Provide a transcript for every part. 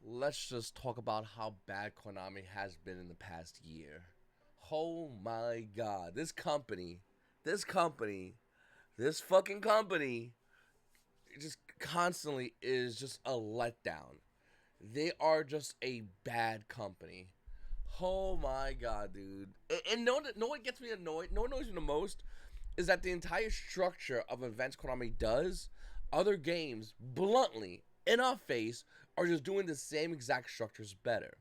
let's just talk about how bad Konami has been in the past year. Oh my god, this company, this fucking company just constantly is just a letdown. They are just a bad company. Oh my god, dude. And no one gets me annoyed. No one knows me the most is that the entire structure of events Konami does, other games, bluntly, in our face, are just doing the same exact structures better.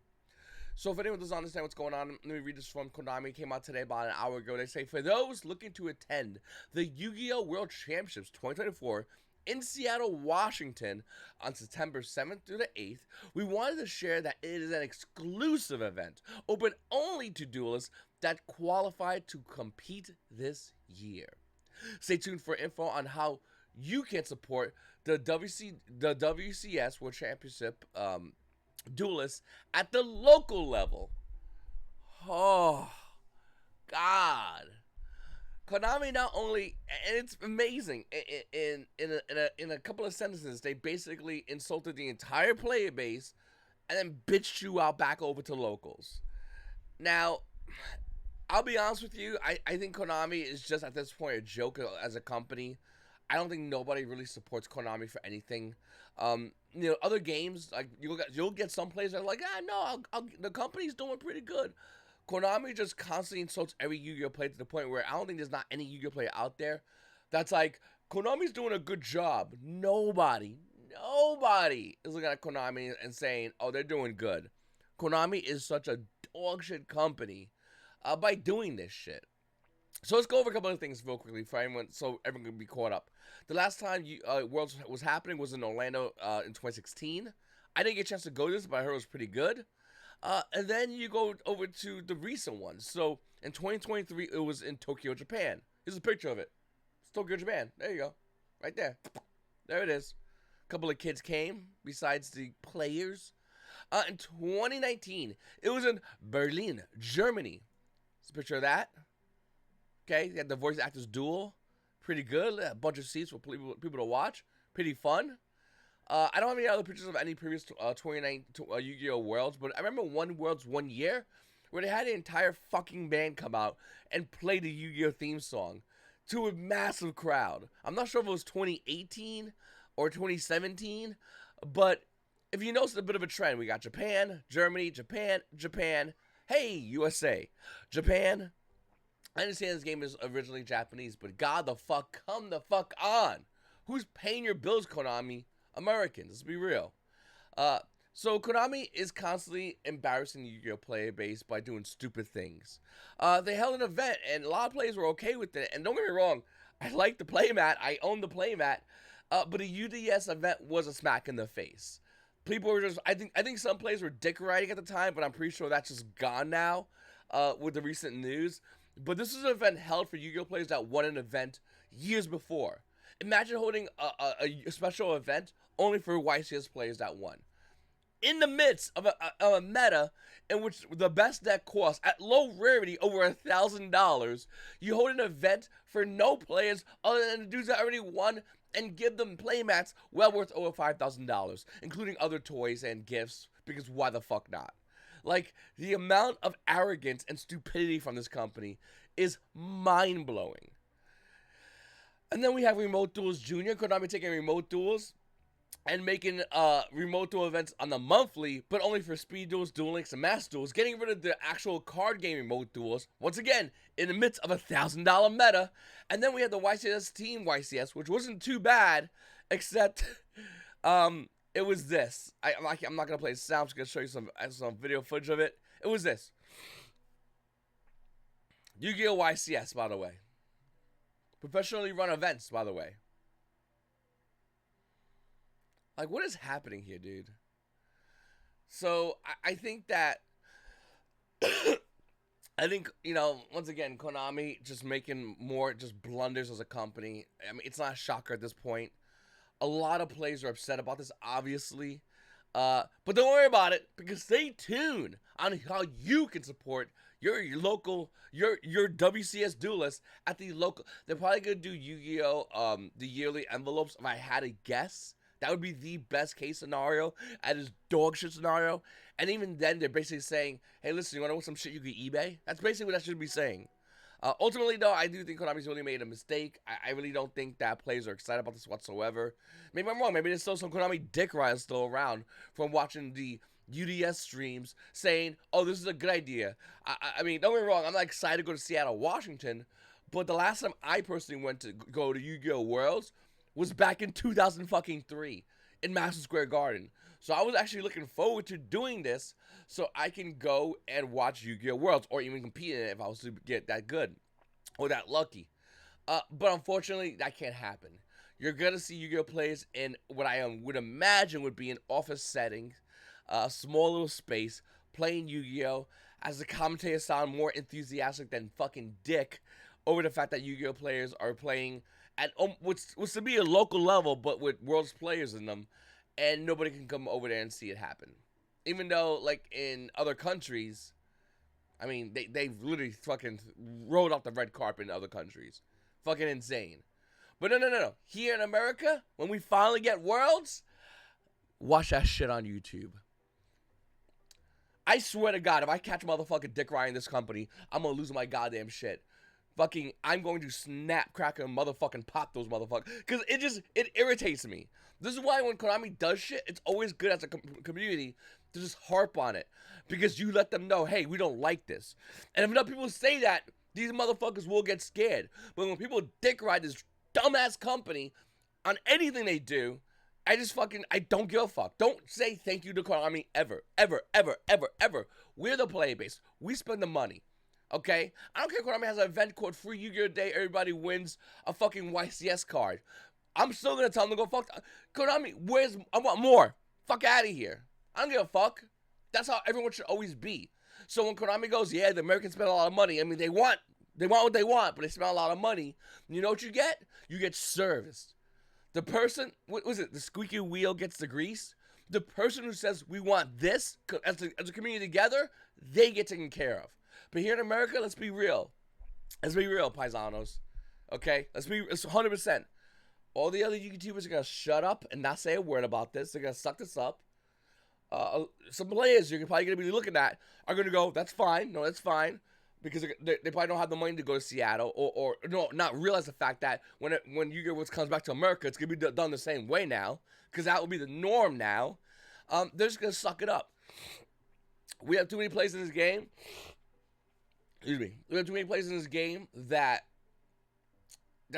So if anyone doesn't understand what's going on, let me read this from Konami. It came out today about an hour ago. They say, for those looking to attend the YuGiOh World Championships 2024 in Seattle, Washington on September 7th through the 8th, we wanted to share that it is an exclusive event, open only to duelists that qualified to compete this year. Stay tuned for info on how you can support the WCS World Championship duelists at the local level. Oh, God. Konami not only, and it's amazing, in a couple of sentences, they basically insulted the entire player base and then bitched you out back over to locals. Now, I'll be honest with you, I think Konami is just at this point a joke as a company. I don't think nobody really supports Konami for anything. Other games, like you'll get some players that are like, no, the company's doing pretty good. Konami just constantly insults every Yu-Gi-Oh player to the point where I don't think there's not any Yu-Gi-Oh player out there that's like, Konami's doing a good job. Nobody is looking at Konami and saying, oh, they're doing good. Konami is such a dog shit company by doing this shit. So let's go over a couple of things real quickly for everyone, so everyone can be caught up. The last time Worlds was happening was in Orlando in 2016. I didn't get a chance to go to this, but I heard it was pretty good. And then you go over to the recent ones. So in 2023, it was in Tokyo, Japan. Here's a picture of it. It's Tokyo, Japan. There you go. Right there. There it is. A couple of kids came, besides the players. In 2019, it was in Berlin, Germany. It's a picture of that. Okay, they had the voice actors duel. Pretty good. A bunch of seats for people to watch. Pretty fun. I don't have any other pictures of any previous 29 YuGiOh Worlds, but I remember one Worlds one year where they had an entire fucking band come out and play the Yu-Gi-Oh theme song to a massive crowd. I'm not sure if it was 2018 or 2017, but if you notice a bit of a trend, we got Japan, Germany, Japan. Hey, USA. Japan. I understand this game is originally Japanese, but God the fuck, come the fuck on. Who's paying your bills, Konami? Americans, let's be real. So Konami is constantly embarrassing the Yu-Gi-Oh player base by doing stupid things. They held an event, and a lot of players were okay with it. And don't get me wrong, I like the playmat. I own the playmat. But a UDS event was a smack in the face. People were just, I think some players were dick riding at the time, but I'm pretty sure that's just gone now with the recent news. But this is an event held for Yu-Gi-Oh players that won an event years before. Imagine holding a special event only for YCS players that won. In the midst of a meta in which the best deck costs, at low rarity, over $1,000, you hold an event for no players other than the dudes that already won and give them playmats well worth over $5,000, including other toys and gifts, because why the fuck not? Like, the amount of arrogance and stupidity from this company is mind-blowing. And then we have Remote Duels Junior. Konami taking Remote Duels and making remote duel events on the monthly, but only for speed duels, duel links, and mass duels, getting rid of the actual card game remote duels, once again, in the midst of $1,000 meta. And then we had the YCS Team YCS, which wasn't too bad, except it was this. I'm not going to play the sound, I'm just going to show you some video footage of it. It was this. YuGiOh YCS, by the way. Professionally run events, by the way. Like, what is happening here, dude? So, I think that... I think, once again, Konami just making more just blunders as a company. I mean, it's not a shocker at this point. A lot of players are upset about this, obviously. But don't worry about it, because stay tuned on how you can support your local, your WCS duelist at the local. They're probably going to do Yu-Gi-Oh! The yearly envelopes, if I had to guess. That would be the best case scenario and this dog shit scenario. And even then, they're basically saying, hey, listen, you want to know some shit you can eBay? That's basically what that should be saying. Ultimately, though, I do think Konami's really made a mistake. I really don't think that players are excited about this whatsoever. Maybe I'm wrong. Maybe there's still some Konami dick riders still around from watching the UDS streams saying, oh, this is a good idea. I mean, don't get me wrong. I'm not excited to go to Seattle, Washington. But the last time I personally went to go to YuGiOh Worlds was back in 2003 in Madison Square Garden. So I was actually looking forward to doing this so I can go and watch YuGiOh Worlds or even compete in it if I was to get that good or that lucky. But unfortunately, that can't happen. You're going to see Yu-Gi-Oh players in what I would imagine would be an office setting, a small little space, playing Yu-Gi-Oh! As the commentators sound more enthusiastic than fucking dick over the fact that Yu-Gi-Oh players are playing at what's to be a local level, but with Worlds players in them, and nobody can come over there and see it happen. Even though, like, in other countries, I mean, they've literally fucking rolled off the red carpet in other countries. Fucking insane. But no. Here in America, when we finally get Worlds, watch that shit on YouTube. I swear to God, if I catch a motherfucking dick riding this company, I'm gonna lose my goddamn shit. Fucking, I'm going to snap, crack, and motherfucking pop those motherfuckers. Because it irritates me. This is why when Konami does shit, it's always good as a community to just harp on it. Because you let them know, hey, we don't like this. And if enough people say that, these motherfuckers will get scared. But when people dick ride this dumbass company on anything they do, I don't give a fuck. Don't say thank you to Konami ever. We're the player base. We spend the money. Okay? I don't care if Konami has an event called Free Yu-Gi-Oh! Day, everybody wins a fucking YCS card. I'm still gonna tell them to go fuck. Konami, I want more. Fuck out of here. I don't give a fuck. That's how everyone should always be. So when Konami goes, yeah, the Americans spend a lot of money. I mean, they want what they want, but they spend a lot of money. You know what you get? You get serviced. The person, what was it? The squeaky wheel gets the grease. The person who says we want this as a community together, they get taken care of. But here in America, let's be real. Let's be real, paisanos. Okay? It's 100%. All the other YouTubers are going to shut up and not say a word about this. They're going to suck this up. Some players you're probably going to be looking at are going to go, that's fine. No, that's fine. Because they probably don't have the money to go to Seattle or no, not realize the fact that when Yu-Gi-Oh! Worlds comes back to America, it's going to be done the same way now. Because that will be the norm now. They're just going to suck it up. We have too many players in this game. Excuse me. We have too many players in this game that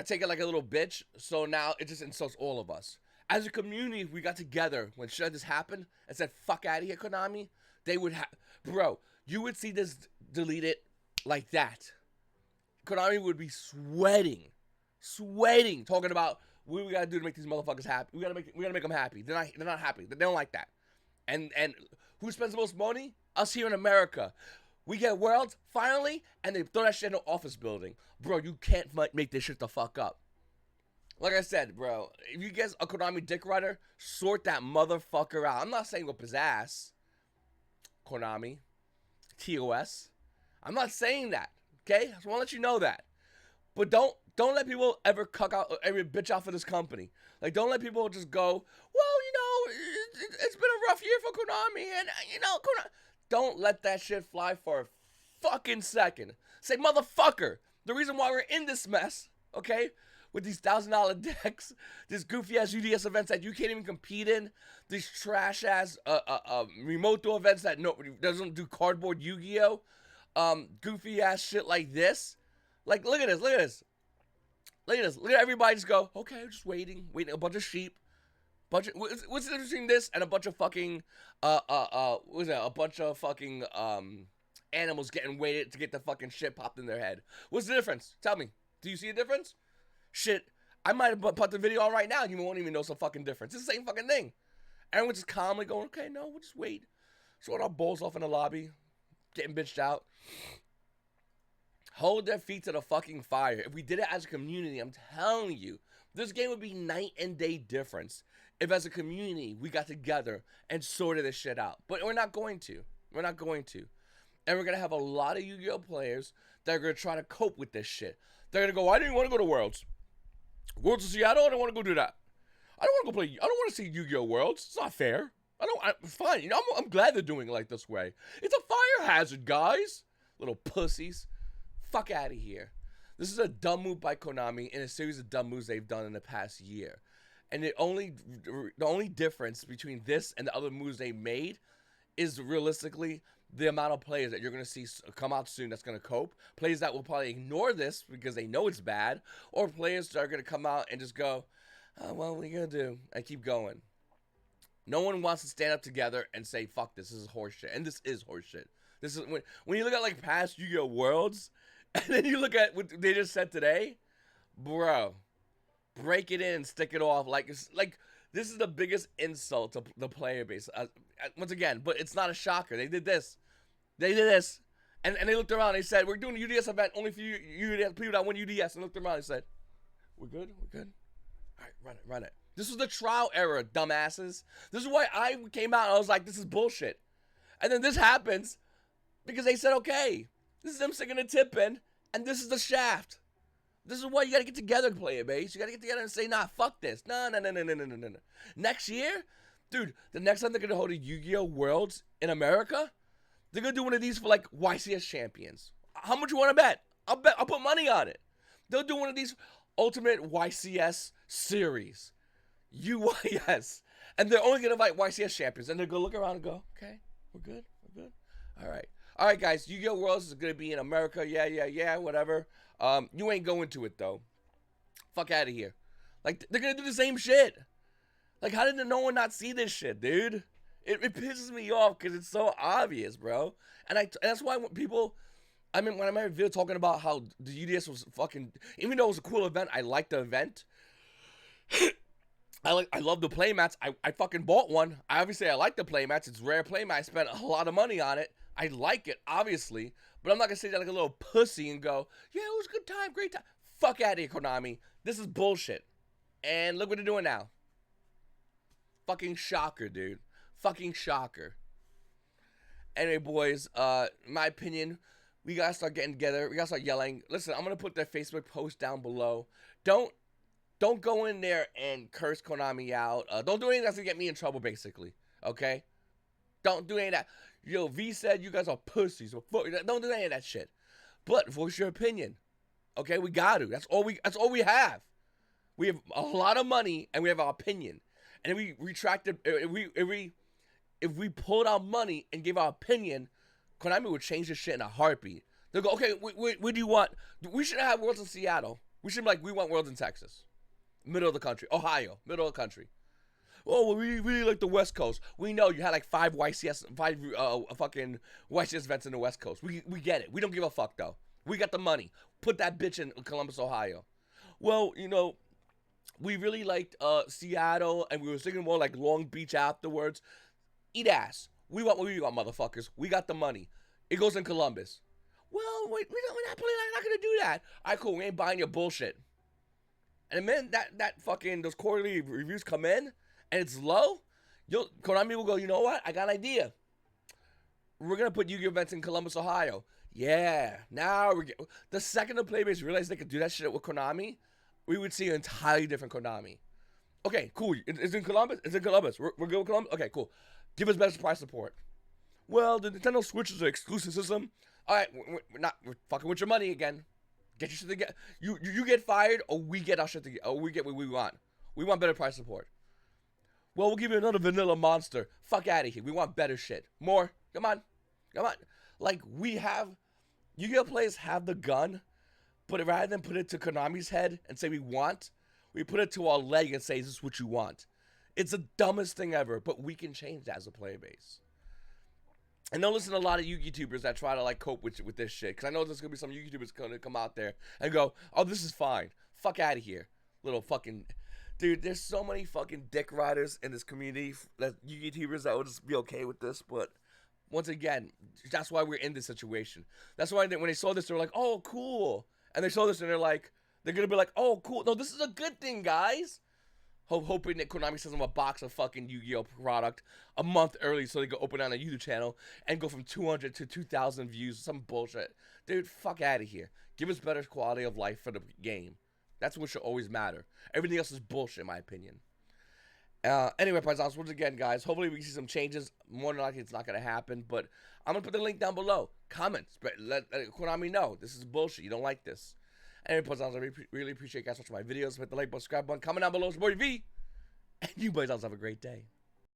take it like a little bitch. So now it just insults all of us. As a community, if we got together when shit like this happened and said, fuck out of here, Konami, they would have... Bro, you would see this deleted like that. Konami would be sweating, talking about what we gotta do to make these motherfuckers happy. We gotta make them happy. They're not happy. They don't like that. And who spends the most money? Us here in America. We get Worlds, finally, and they throw that shit in an office building. Bro, you can't make this shit the fuck up. Like I said, bro, if you guys a Konami dick rider, sort that motherfucker out. I'm not saying whip his ass. Konami. TOS. I'm not saying that, okay? I just want to let you know that. But don't let people ever bitch out for this company. Like, don't let people just go, well, you know, it's been a rough year for Konami, and, you know, Konami. Don't let that shit fly for a fucking second. Say, motherfucker, the reason why we're in this mess, okay, with these $1,000 decks, these goofy-ass UDS events that you can't even compete in, these trash-ass remote duel events that doesn't do cardboard Yu-Gi-Oh, goofy-ass shit like this. Like, look at this. Look at everybody just go, okay, just waiting, a bunch of sheep. What's the difference between this and a bunch of fucking, a bunch of fucking, animals getting weighted to get the fucking shit popped in their head? What's the difference? Tell me. Do you see a difference? Shit, I might have put the video on right now and you won't even know some fucking difference. It's the same fucking thing. Everyone's just calmly going, okay, no, we'll just wait. Throwing our balls off in the lobby, getting bitched out. Hold their feet to the fucking fire. If we did it as a community, I'm telling you, this game would be night and day difference if as a community we got together and sorted this shit out. But we're not going to. And we're going to have a lot of Yu-Gi-Oh players that are going to try to cope with this shit. They're going to go, I didn't want to go to Worlds. Worlds in Seattle, I don't want to go do that. I don't want to go play. I don't want to see Yu-Gi-Oh Worlds. It's not fair. It's fine. You know, I'm glad they're doing it like this way. It's a fire hazard, guys. Little pussies. Fuck out of here. This is a dumb move by Konami in a series of dumb moves they've done in the past year. And the only difference between this and the other moves they made is realistically the amount of players that you're going to see come out soon that's going to cope. Players that will probably ignore this because they know it's bad. Or players that are going to come out and just go, oh, well, what are you going to do? And keep going. No one wants to stand up together and say, fuck this is horseshit. And this is horseshit. This is when you look at like past Yu-Gi-Oh Worlds, and then you look at what they just said today, bro, break it in and stick it off. Like this is the biggest insult to the player base. Once again, but it's not a shocker. They did this. And they looked around and they said, we're doing a UDS event only for UDS people that win UDS. And looked around and said, we're good? All right, run it. This was the trial era, dumbasses. This is why I came out and I was like, this is bullshit. And then this happens because they said, okay, this is them sticking a tip in, and this is the shaft. This is why you got to get together, player base. You got to get together and say, nah, fuck this. No. Next year, dude, the next time they're going to hold a Yu-Gi-Oh Worlds in America, they're going to do one of these for, like, YCS champions. How much you want to bet? I'll put money on it. They'll do one of these Ultimate YCS series. UYS. And they're only going to invite YCS champions. And they're going to look around and go, okay, we're good. All right, guys. Yu-Gi-Oh Worlds is going to be in America. Yeah, whatever. You ain't going to it, though. Fuck out of here. Like, they're going to do the same shit. Like, how did no one not see this shit, dude? It pisses me off because it's so obvious, bro. And that's why when people... I mean, when I made a video talking about how the UDS was fucking... Even though it was a cool event, I liked the event. I love the playmats. I fucking bought one. I like the playmats. It's rare playmat. I spent a lot of money on it. I like it, obviously. But I'm not going to say that like a little pussy and go, yeah, it was a good time, great time. Fuck out of here, Konami. This is bullshit. And look what they're doing now. Fucking shocker, dude. Fucking shocker. Anyway, boys, in my opinion, we got to start getting together. We got to start yelling. Listen, I'm going to put their Facebook post down below. Don't go in there and curse Konami out. Don't do anything that's going to get me in trouble, basically. Okay? Don't do any of that. Yo, V said you guys are pussies. Don't do any of that shit. But voice your opinion. Okay? We got to. That's all we have. We have a lot of money, and we have our opinion. And if we retracted... If we pulled our money and gave our opinion, Konami would change this shit in a heartbeat. They'll go, okay, what do you want? We should have Worlds in Seattle. We should be like, we want Worlds in Texas. Middle of the country. Ohio. Middle of the country. Oh, well, we really like the West Coast. We know you had like five fucking YCS events in the West Coast. We get it. We don't give a fuck, though. We got the money. Put that bitch in Columbus, Ohio. Well, you know, we really liked Seattle, and we were thinking more like Long Beach afterwards. Eat ass. We want what we want, motherfuckers. We got the money. It goes in Columbus. Well, we're not going to do that. All right, cool. We ain't buying your bullshit. And the minute that fucking, those quarterly reviews come in, and it's low, Konami will go, you know what? I got an idea. We're going to put Yu-Gi-Oh events in Columbus, Ohio. Yeah. Now the second the playbase realized they could do that shit with Konami, we would see an entirely different Konami. Okay, cool. It's in Columbus? It's in Columbus. We're good with Columbus? Okay, cool. Give us better price support. Well, the Nintendo Switch is an exclusive system. All right, we're fucking with your money again. Get your shit together. You get fired, or we get our shit together, or we get what we want. We want better price support. Well, we'll give you another vanilla monster. Fuck out of here. We want better shit. More. Come on. Like, Yu-Gi-Oh players have the gun, but rather than put it to Konami's head and say we put it to our leg and say, is this what you want? It's the dumbest thing ever, but we can change that as a player base. And don't listen to a lot of YouTubers that try to like cope with this shit, because I know there's going to be some YouTubers going to come out there and go, oh, this is fine. Fuck out of here. Little fucking... Dude, there's so many fucking dick riders in this community, that YouTubers that will just be okay with this, but once again, that's why we're in this situation. That's why when they saw this, they were like, oh, cool. And they saw this and they're going to be like, oh, cool. No, this is a good thing, guys. Hoping that Konami sends them a box of fucking Yu-Gi-Oh product a month early so they can open on a YouTube channel and go from 200 to 2,000 views. Some bullshit. Dude, fuck out of here. Give us better quality of life for the game. That's what should always matter. Everything else is bullshit, in my opinion. Anyway, Paisanos, once again, guys, hopefully we see some changes. More than likely, it's not going to happen, but I'm going to put the link down below. Comments. Let Konami know. This is bullshit. You don't like this. Anyway, Paisanos, I really appreciate you guys watching my videos. Hit the like button, subscribe button, comment down below. It's your boy V. And you Paisanos have a great day.